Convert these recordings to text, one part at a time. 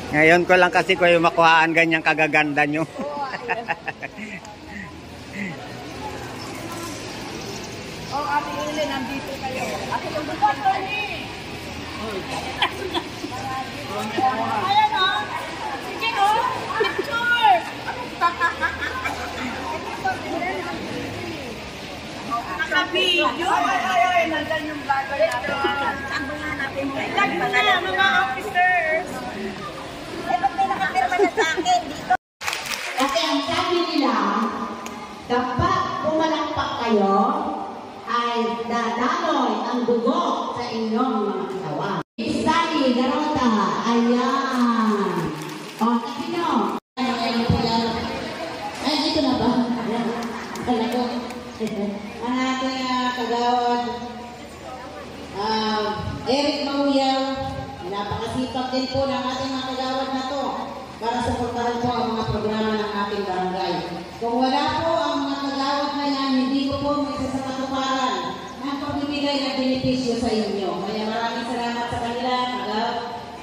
Ngayon ko lang kasi kayo makuhaan ganyang kagaganda nyo. Oh, Ate Ile, nandito kayo. Ate, lumbutan ko ni. Ayan o. Sige o. Picture. Naka-video. Ay, nandyan yung vlogger natin. Sambulan natin. Ilag mo na mga officers. Eh, ba't may nakapirma na sa akin dito? Kasi ang sabi nila, dapat pumalakpak kayo ay dadaloy ang dugo sa inyong mga katawan. Isali, Garota, ayan. O, sino? Ay, dito na ba? Kala ko. Ang ating kagawad, Eric Mauyaw, napakasipag din po ng ating mga kagawad na to para suportahan po ang mga programa ng ating barangay. Kung wala po ang mga kagawad na yan, hindi ko po may isa sa katuparan ng pagbibigay ng benepisyo sa inyo. Kaya maraming salamat sa kanila,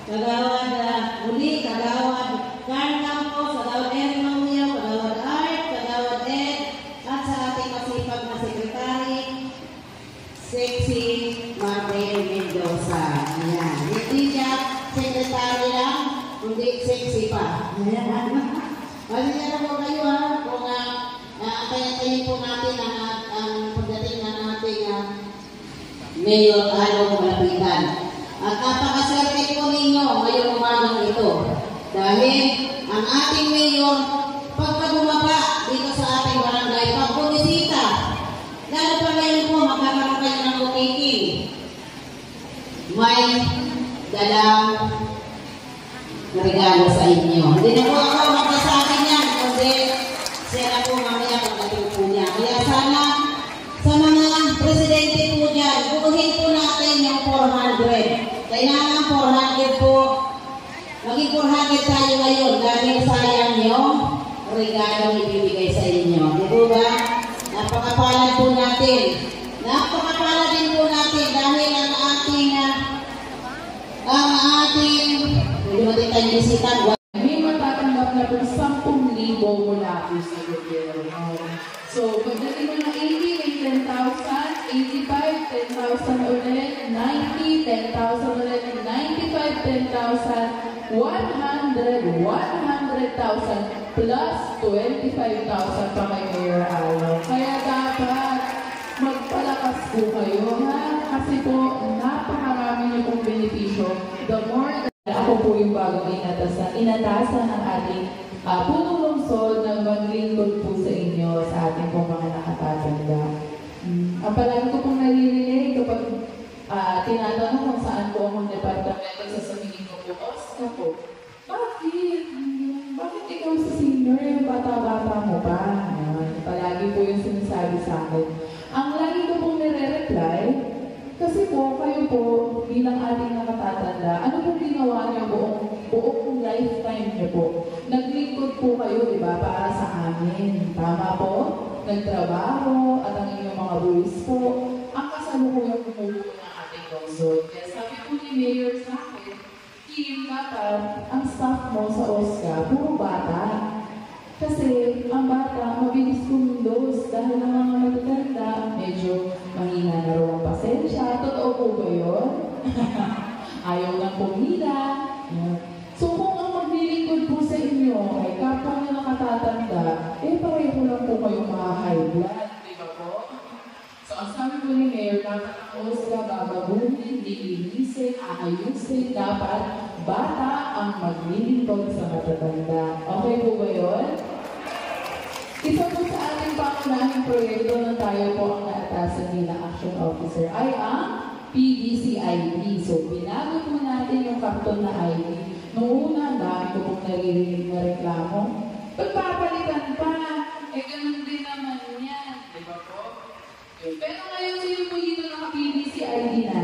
kagawad muli, kagawad Carl Campos, kagawad Eric Mauyaw, kagawad Art, kagawad Ed, at sa ating masipag na sekretary, Sexy Marbel Mendoza. Ayan. Hindi siya sekretary lang, kundi sexy pa. Ayan. Maligyan na po kayo ha, kung antayin po natin ang pagdating ng ating Mayor Along Malapitan. At napakaswerte po ninyo ngayong umagang ito. Dahil ang ating Mayor, pagkabumaba dito sa ating barangay, pagbumisita, lalo pa ngayon po, magkakaroon kayo ng bukiking. May dalang regalo sa inyo. Hindi na po ako magkasakin yan, kundi siya na po mamaya pagdating po niya. Kaya sana, sa mga presidente po dyan, bukuhin po natin yung 400. Kailangan 400 po. Maging 400 tayo ngayon dahil sayang yung regalo ibibigay sa inyo. Di ba? Napakapalad po natin. Napakapalad din po natin dahil ang ating hindi natin tayo bisitan. May matatanggap na po 10,000 mula po sa gobyerno. So, pagdating mo na 80, may 10,000, 85, 10,000 ulit, 90, 10,000 ulit, 95, 10,000, 100, 100,000, plus 25,000 pa kay Mayor Along. Kaya dapat magpalakas po kayo ha, kasi po napakarami niyo pong benepisyo. The more ako po yung bagong inatasan ng ating punong lungsod na maglingkod po sa inyo sa ating pong mga nakatatanda. Ang palagi ko pong naririnig kapag tinatanong kung saan po ang departamento, sasabihin ko po, Oscar po, bakit? Bakit ikaw sa senior, yung bata-bata mo pa? Palagi po yung sinasabi sa akin. Ang lagi ko pong nire-reply, kasi po, kayo po, bilang ating nakatatanda, ano pong ginawa niyo buong lifetime niyo po? Naglingkod po kayo, di ba, para sa amin. Tama po? Nagtrabaho, at ang inyong mga buwis po, ang kasalukuyang kumulo ng ating lungsod. Kaya sabi po ni Mayor sa akin, Kim, dapat ang staff mo sa OSCA, puro bata. Kasi ang bata, mabilis kumundos dahil ng mga matatanda, medyo mahina na raw ang pasensya. Totoo po ba yun? Ayaw lang pumila. So kung ang maglilingkod po sa inyo ay kapwa na nakatatanda, pareho lang po kayong mga high blood. Di ba po? So ang sabi po ni Mayor, dapat ang OSCA babaguhin, lilinisin, aayusin, dapat bata ang maglilingkod sa matatanda. Okay po ba yun? Isa po sa ating pangunahing proyekto na tayo po ang naatasan bilang Action Officer ay ang PDCID. So, binago po natin yung karton na ID. Noong una, dami ko pong naririnig na reklamo. Pagpapalitan pa, ganun din naman yan. Di ba po? Pero ngayon, sino po dito naka-PDCID na?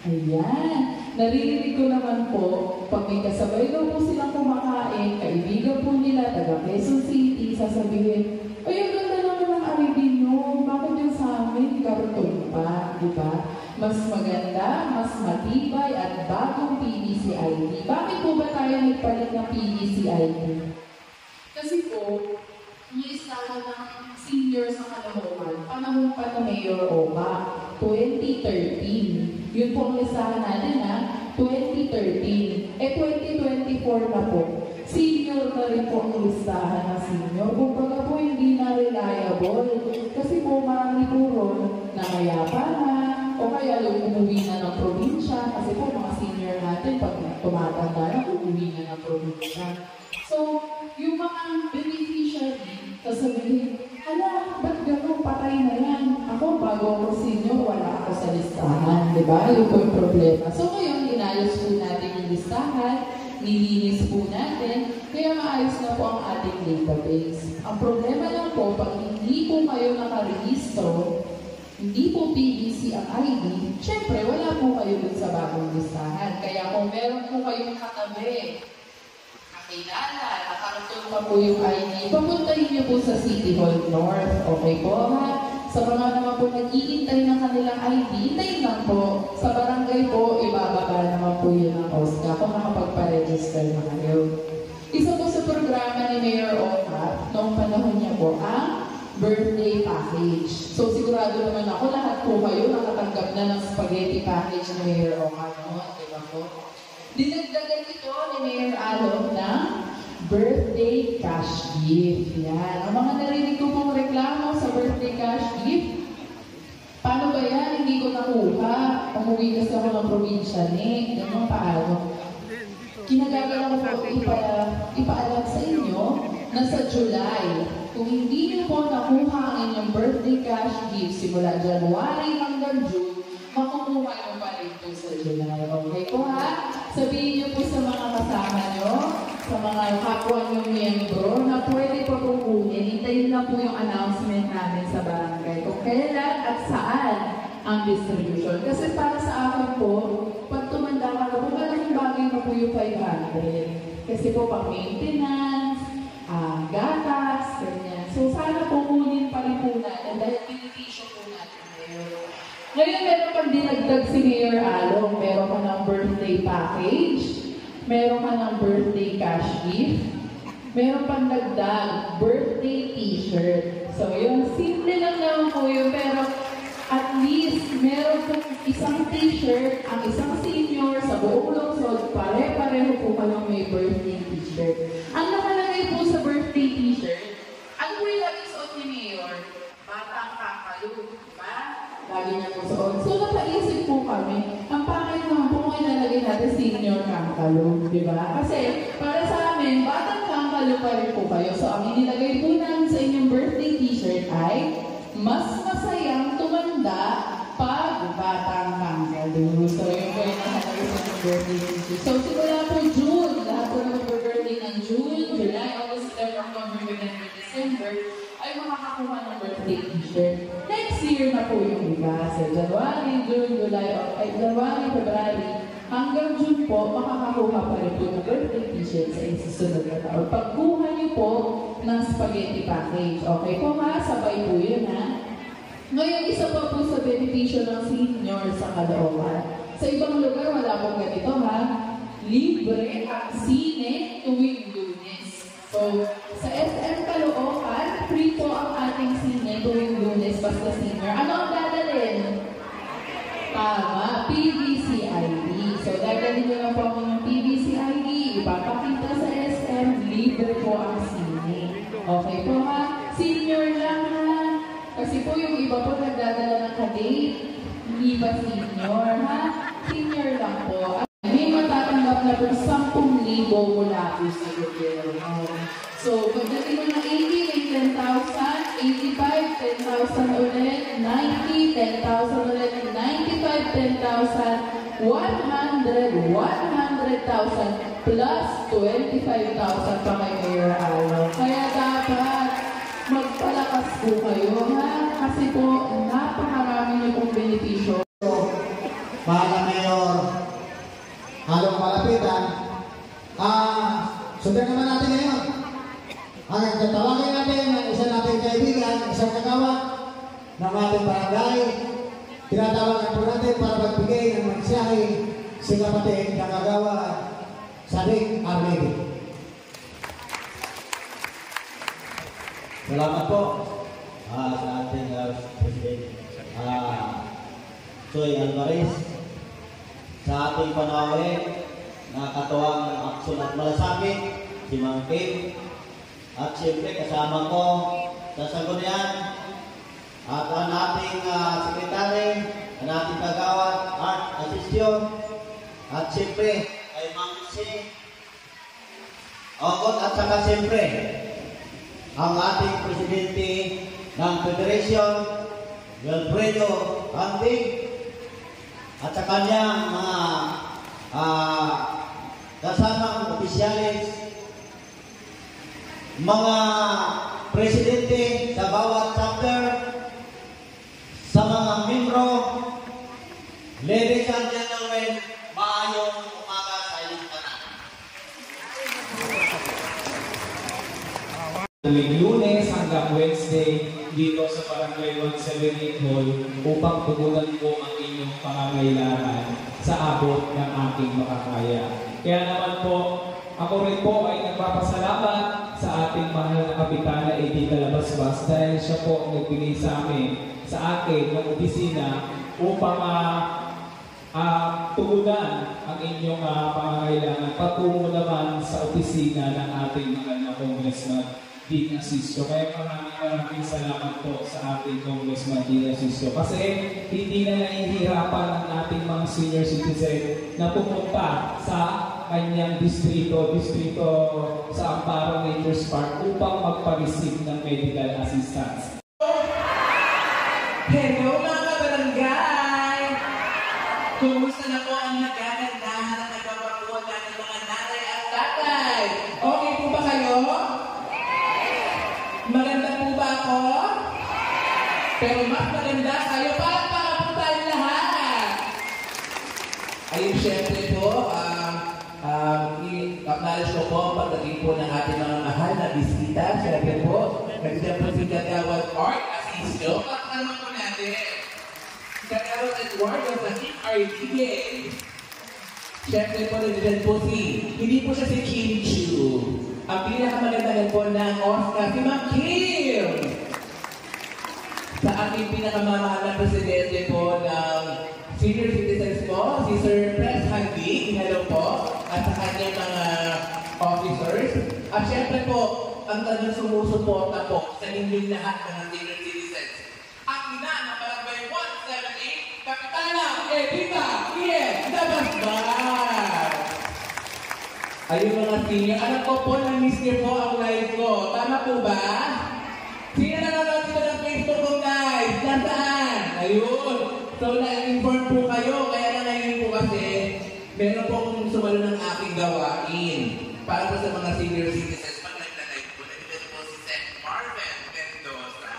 Ayan. Naririnig ko naman po, pag may kasabay daw po silang kumakain, kaibigan po nila, taga Quezon City, sasabihin, ay, ang ganda naman ng ID nyo, Mas maganda, mas matibay at bagong PVC ID. Bakit po ba tayo nagpalit ng PVC ID? Kasi po, yung listahan ng senior sa Caloocan, panahon pa na Mayor Oka, 2013. Yun po ang listahan natin na 2013. 2024 na po. Senior na rin po ang listahan ng senior. Kumbaga po hindi na reliable. Kasi po marami po ron na mayapa na, o kaya yung umuwi na ng probinsya. Kasi po mga senior natin, pag tumatanda na, umuwi na ng probinsya. So, yung mga beneficiary, sasabihin, hala, ba't gano'n, patay na yan? Ako, bago ako senior, wala ako sa listahan. Diba? Yun po yung problema. So, ngayon, inayos po natin yung listahan, nilinis po natin, kaya maayos na po ang ating database. Ang problema lang po, pag hindi po kayo nakarehistro, hindi po PVC ang ID, syempre, wala po kayo dun sa bagong listahan. Kaya kung meron po kayong katabi, kakilala, nakarutong pa po yung ID, papuntahin niyo po sa City Hall North. Okay po, ha? Sa mga naman po nag-iintay ng kanilang ID, hintayin lang po. Sa barangay po, ibababa naman po yun ng OSCA kung nakapagpa-register na kayo. Isa po sa programa ni Mayor Oka, noong panahon niya po, ang birthday package. So sigurado naman ako, lahat po kayo nakatanggap na ng spaghetti package ni Mayor Oka noon, diba po? Dinagdagan ito ni Mayor Along ng birthday cash gift. Yan. Ang mga narinig ko pong reklamo sa birthday cash gift, paano ba yan? Hindi ko nakuha. Umuwi kasi ako ng probinsya ni. Ganun paano? Kinagagalang ko ipaalam sa inyo na sa July, kung hindi niyo po nakuha ang inyong birthday cash gift simula January hanggang June, makukuha niyo pa rin po sa July. Okay po ha? Sabihin niyo po sa mga kasama niyo, sa mga kapwa niyo miyembro, na pwede pa po kunin. Hintayin na po yung announcement namin sa barangay. Kung kailan at saan ang distribution. Kasi para sa akin po, pag tumanda ka na po, malaking bagay na po yung 500. Kasi po pang maintenance, gatas, ganyan. So sana po kunin pa rin po natin dahil beneficyo po natin ngayon. Ngayon meron pang dinagdag si Mayor Along. Meron ka ng birthday package, meron ka ng birthday cash gift, meron pang dagdag birthday t-shirt. So yun, simple lang naman po yun, pero at least meron pong isang t-shirt, ang isang senior sa buong lungsod, pare-pareho po kayong may birthday t-shirt. Ang nakalagay po sa birthday t-shirt, ano po yung laging suot ni Mayor? Batang kakalo, diba? Lagi niya po suot. So napaisip po kami, ang pangit naman po kung ilalagay natin senior kakalo, diba? Kasi para sa amin, batang kakalo pa rin po kayo. So ang inilagay po namin sa inyong birthday t-shirt ay mas masayang tumanda pag batang kakalo. So yun po yung nakalagay sa inyong birthday t-shirt. So simula po June, lahat po na mag-birthday ng June, July, August, September, October, November, December, ay makakakuha ng birthday t-shirt. Next year na po yung iba. So January, June, July, January, February, hanggang June po, makakakuha pa rin po ng birthday t-shirt sa susunod na taon. Pagkuha niyo po ng spaghetti package. Okay po ha? Sabay po yun ha? Ngayon, isa pa po sa benepisyo ng senior sa Caloocan. Sa ibang lugar, wala pong ganito ha? Libre ang sine tuwing Lunes. So, sa SM Caloocan, free po ang ating sine tuwing Lunes basta senior. Ano ang dadalhin? Tama, PVC ID. So, dadalhin nyo lang po ang inyong PVC ID, ipapakita sa SM, libre po ang sine. Okay po ha? Senior lang ha? Kasi po yung iba po nagdadala ng kadate, hindi ba senior ha? Senior lang po. May matatanggap na po 10,000 mula po sa gobyerno. So, pagdating mo ng 80, may 10,000, 85, 10,000 ulit, 90, 10,000 ulit, 95, 10,000, 100, 100,000, plus 25,000 pa kay Mayor Along. Kaya dapat magpalakas po kayo, ha? Kasi po, napakarami niyo pong benepisyo. Para Mayor Along Malapitan, sundan naman natin ngayon. Tawagin natin ang isa nating kaibigan, isang kagawad ng ating barangay. Tinatawagan po natin para magbigay ng mensahe si kapatid na kagawad Sadiq Armedi. Salamat po sa ating President Choy Alvarez sa ating panawi na katuwang ng aksyon at malasakit si Mang Kim at siyempre kasama ko sa Sanggunian at ang ating sekretary, ang ating kagawad Art Asisyon at siyempre kay Mang Si Ogot at saka siyempre ang ating presidente ng Federation, Wilfredo Antig, at sa kanyang mga kasamang opisyalis, mga presidente sa bawat chapter, sa mga membro, ladies and gentlemen, maayong umaga sa inyong tanan. Lunes hanggang Wednesday dito sa Barangay 178 Hall upang tugunan po ang inyong pangangailangan sa abot ng aking makakaya. Kaya naman po, ako rin po ay nagpapasalamat sa ating mahal na Kapitana Edita Labasbas dahil siya po nagbigay sa amin, sa akin, ng opisina upang tugunan ang inyong pangangailangan patungo naman sa opisina ng ating mahal na Congressman Dina Sisto. Kaya maraming salamat po sa ating Congressman Dina Sisto. Kasi hindi na nahihirapan ang ating mga senior citizen na pumunta sa kanyang distrito sa Amparo Nature's Park upang magpa-receive ng medical assistance. Hello mga barangay! Kumusta na po ang nagagandahan at nagbabakuhan natin mga nanay at tatay? Okay po ba kayo? Maganda po ba ako? Pero mas maganda kayo para po tayong lahat. Ayun, syempre po, i-acknowledge ko po pagdating po ng ating mga mahal na bisita. Syempre po, nagsiyan po si Kagawad Art Asisyo. Naman po natin. Kagawad Eduardo Sadiq Armedi. Syempre po, nagsiyan po hindi po siya si Kim Chu. Ang pinakamagandang po ng Oscar, si Mang Kim! Sa ating pinakamamahal na presidente po ng senior citizens po, si Sir Pres Handig, hello po, at sa kanyang mga officers. At syempre po, ang kanyang sumusuporta po sa inyong lahat ng senior citizens. Ang ina ng Barangay 178, Kapitana Edita Labasbas! Ayun mga senior, alam ko po, na-miss niyo po ang live ko. Tama po ba? Sino nanonood dito ng Facebook ko, guys? Nasaan? Ayun. So, na-inform po kayo. Kaya na ngayon po kasi, meron po kung sumalo ng aking gawain. Para po sa mga senior citizens. Pag nagla-live po, nandito po si Seth Marvel Mendoza.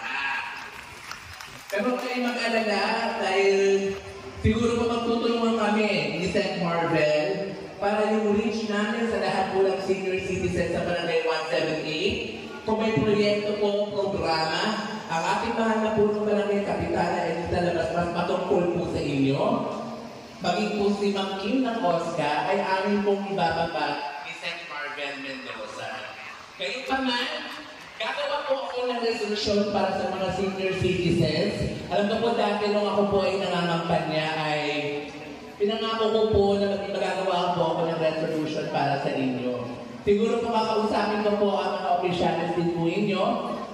Pero kayo mag-alala dahil siguro po magtutulungan kami ni Seth Marvel para yung reach namin sa lahat po ng senior citizens sa Barangay 178. Kung may proyekto po, programa, ang ating mahal na punong Barangay Kapitana Edita Labasbas matungkol po sa inyo. Maging po si Mang Kim ng Oscar ay amin pong ibababa ni Seth Marvel Mendoza. Kayo pa man, gagawa po ako ng resolution para sa mga senior citizens. Alam ko po dati nung ako po ay nangangampanya ay pinangako ko po na magagawa po ako ng resolution para sa inyo. Siguro po kakausapin ko po ang mga officials din po inyo.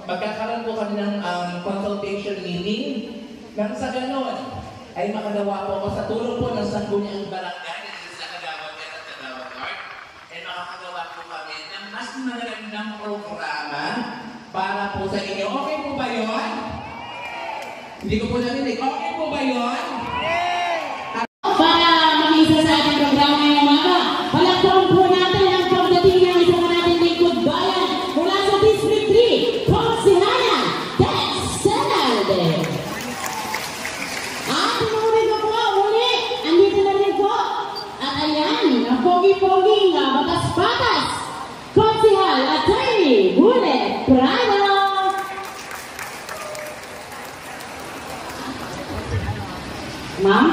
Magkakaroon po kami ng consultation meeting. Nang sa ganon, ay makagawa po ako sa tulong po ng Sangguniang Barangay sa Kagawad at Kagawad Art. Ay makakagawa po kami ng mas magandang programa para po sa inyo. Okay po ba yun? Hindi ko po narinig. Okay po ba yun? Para mag-isa sa ating programa ngayong umaga, palakpakan po natin ang pagdating ng isang natin lingkod bayan mula sa District 3, Konsihayan, Tex Senalde. At pinunin ko po, uli, andito na rin po. At ayan, ang pogi-poging batas-batas, Konsihal Attorney Bullet Prado. Ma'am?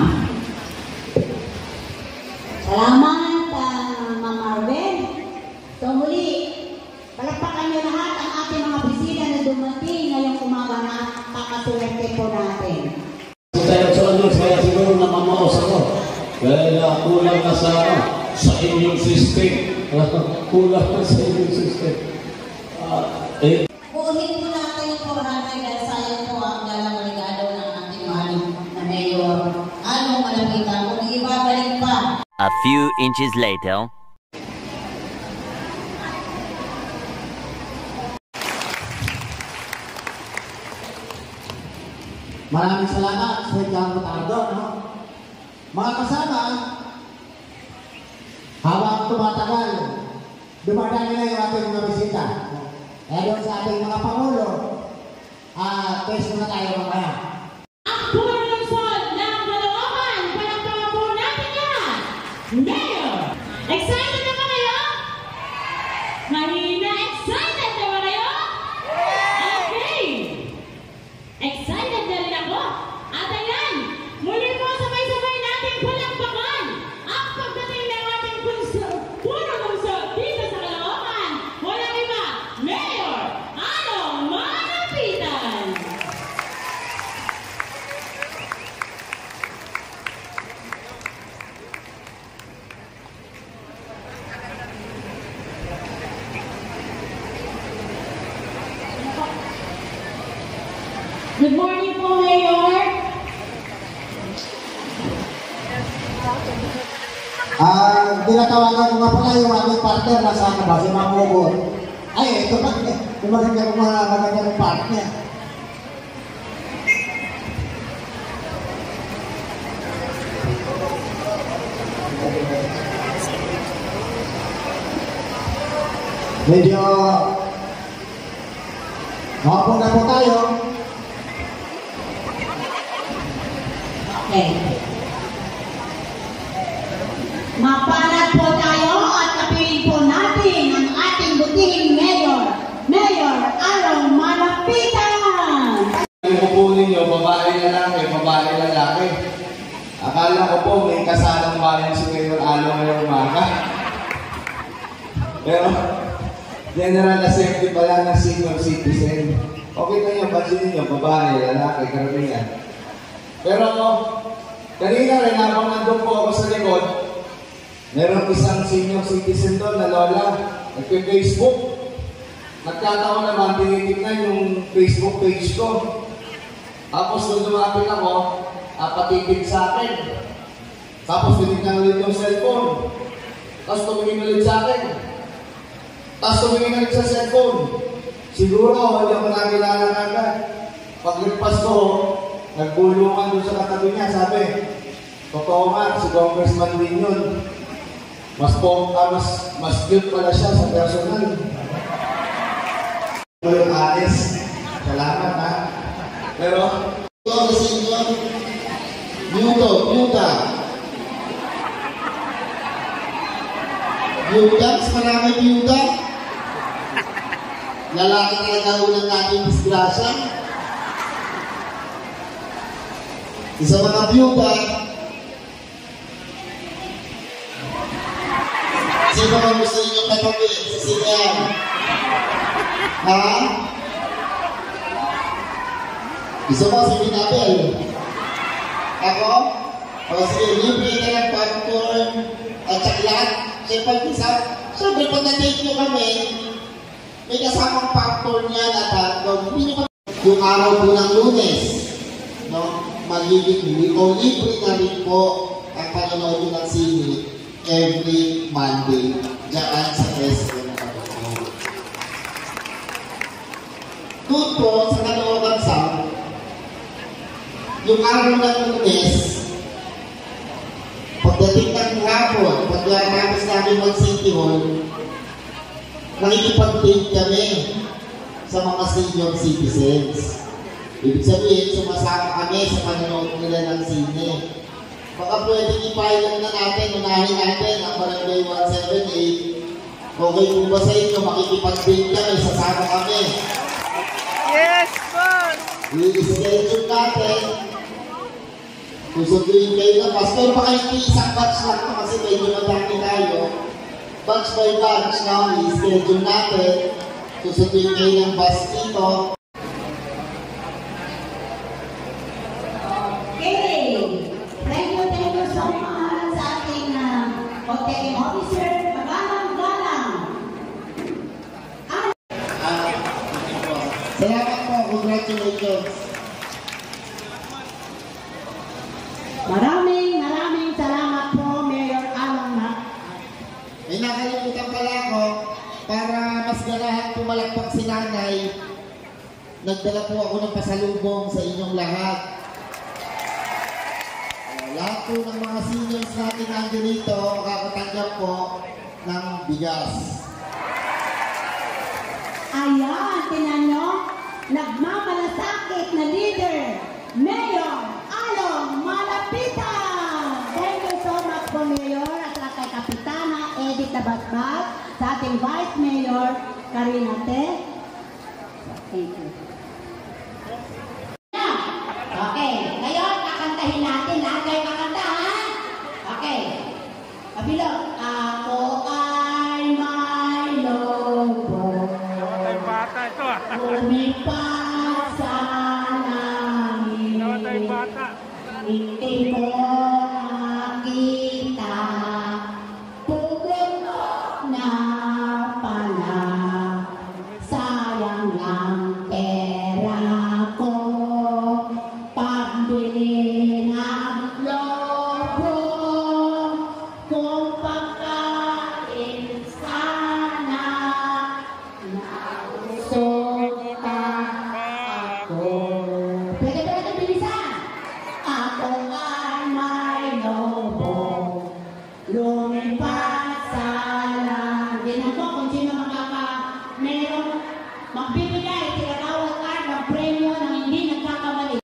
ngayong umaga na kakasuwerte po natin. Tayo sa Diyos, kaya siguro namamaos ako. Kaya kulang na sa immune system. Kulang na sa immune system. Buuhin po natin yung programa dahil sayang po ang dalang regalo ng ating mahal na mayor. Anong malapitan kung ibabalik pa? A few inches later. Maraming salamat sa John Botardo, no? Mga kasama, habang tumatagal, dumadami na yung ating mga bisita. Kaya doon sa ating mga Pangulo, test muna tayo mamaya. Ang puno-lungsod ng Caloocan, palakpakan po natin yan! Mayor! Excited na ba kayo? Mahina, excited na ba kayo? Okay! Excited na rin ako! At ayan, muli po sabay-sabay natin palakpakan ang pagdating ng ating puno-lungsod dito sa Caloocan. Walang iba, Mayor Along Malapitan! Good morning po, Mayor. Tinatawagan ko nga pala yung ating partner na sa ba, si Mang Hugot. Ay, ito na. Maganda kong mga maganda ng partner. Medyo makapo na po tayo. Okay. Mapalad po tayo at kapiling po natin ang ating butihing mayor, Mayor Along Malapitan! Yung upo ninyo, babae lalaki. Akala ko po may kasalang bayan si Mayor Along ngayong umaga. Pero, general assembly pala ng senior citizen. Okay na yun, pansin ninyo, babae, lalaki, karamihan. Pero, kanina rin habang nandun po ako sa likod, meron isang senior citizen doon na lola, nagpe-Facebook. Nagkataon naman, tinitignan yung Facebook page ko. Tapos doon lumapit ako, patipid sa akin. Tapos tinignan ulit yung cellphone. Tapos tumingin ulit sa akin. Tapos tumingin ulit sa cellphone. Siguro, hindi ako nakilala agad. Pagligpas ko, nagbulungan doon sa katabi niya, sabi, totoo nga, si Congressman din yun. Mas cute pala siya sa personal. Yung alis. Salamat ha. Pero, ito ang senior. Yuta. Yuta, maraming yuta. Lalaki talaga ulang natin disgrasya. Isa mga byuda, sino ba gusto niyo katabi sa sinyan? Ha? Isa ba si Binabel? Ako? O sige, libre ka ng popcorn at tsaklat. Siyempre pag na-date nyo kami, may kasamang popcorn yan at hotdog. Yung araw po ng Lunes, no? Magiging o libre na rin po ang panonood ng sine every Monday dyan sa SM Caloocan. Doon po sa Caloocan South, yung araw ng Lunes, pagdating ng hapon, pagkatapos namin mag-City Hall, nakikipag-date kami sa mga senior citizens. Ibig sabihin, sumasama kami sa panonood nila ng sine. Baka pwedeng ipailan na natin, unahin natin ang Barangay 178. Okay po ba sa inyo, makikipag-date kami, sasama kami? Yes, boss! I-schedule natin. Susunduin kayo na bus. Pero baka hindi isang batch lang ito kasi medyo madami tayo. Batch by batch na i-schedule natin. Susunduin kayo ng bus dito. Kids. Maraming salamat po, Mayor Along na. May nakalimutan pala ako, para mas ganahan pumalakpak si nanay, nagdala po ako ng pasalubong sa inyong lahat. Lahat po ng mga seniors natin nandiyo dito, makakatanggap po ng bigas. Ayan, tinan nyo, nagmamalasakit na leader, Mayor Along Malapitan. Thank you so much po, Mayor, at saka kay Kapitana Edith Labasbas, sa ating Vice Mayor, Karina Te. Thank you. Okay, ngayon kakantahin natin. Lahat kayo kakanta, ha? Okay. Kabilog. Ako ay may lobo. Lumipad sa langit. Hindi ko nakita. Pugod na pala. Sayang lang pera ko. Pambili ng lobo. Kung pagkain sana. Nausok ako. Pwede bilisan. Ako ay may lobo. Lumipad sa langit. Tingnan ko kung sino merong magbibigay, tinatawag ka ng premyo ng hindi nagkakamali.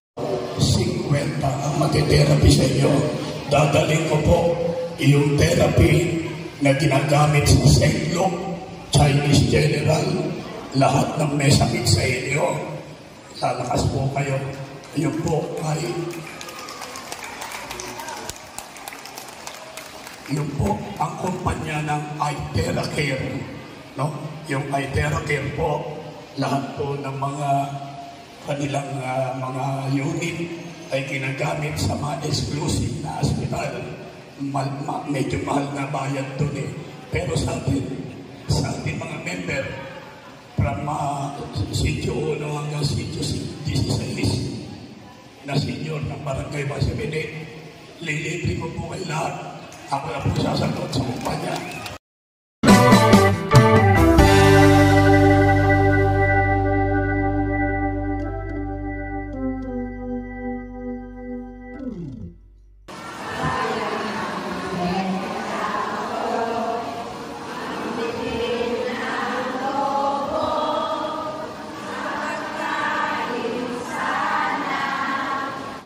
50 ang mag-therapy sa inyo. Dadaling ko po yung therapy na ginagamit sa St. Luke, Chinese General. Lahat ng may sakit sa inyo, lalakas po kayo. Yun po ay yun po ang kumpanya ng iTeracare. No? Yung iTeracare po, lahat po ng mga kanilang mga unit ay ginagamit sa mga exclusive na hospital. Medyo mahal na bayad doon eh. Pero sa ating mga member, from sitio 1 hanggang sitio 16 na senior ng Barangay Basibede, lilibre ko po kay lahat. Ako na po sasagot sa kumpanya.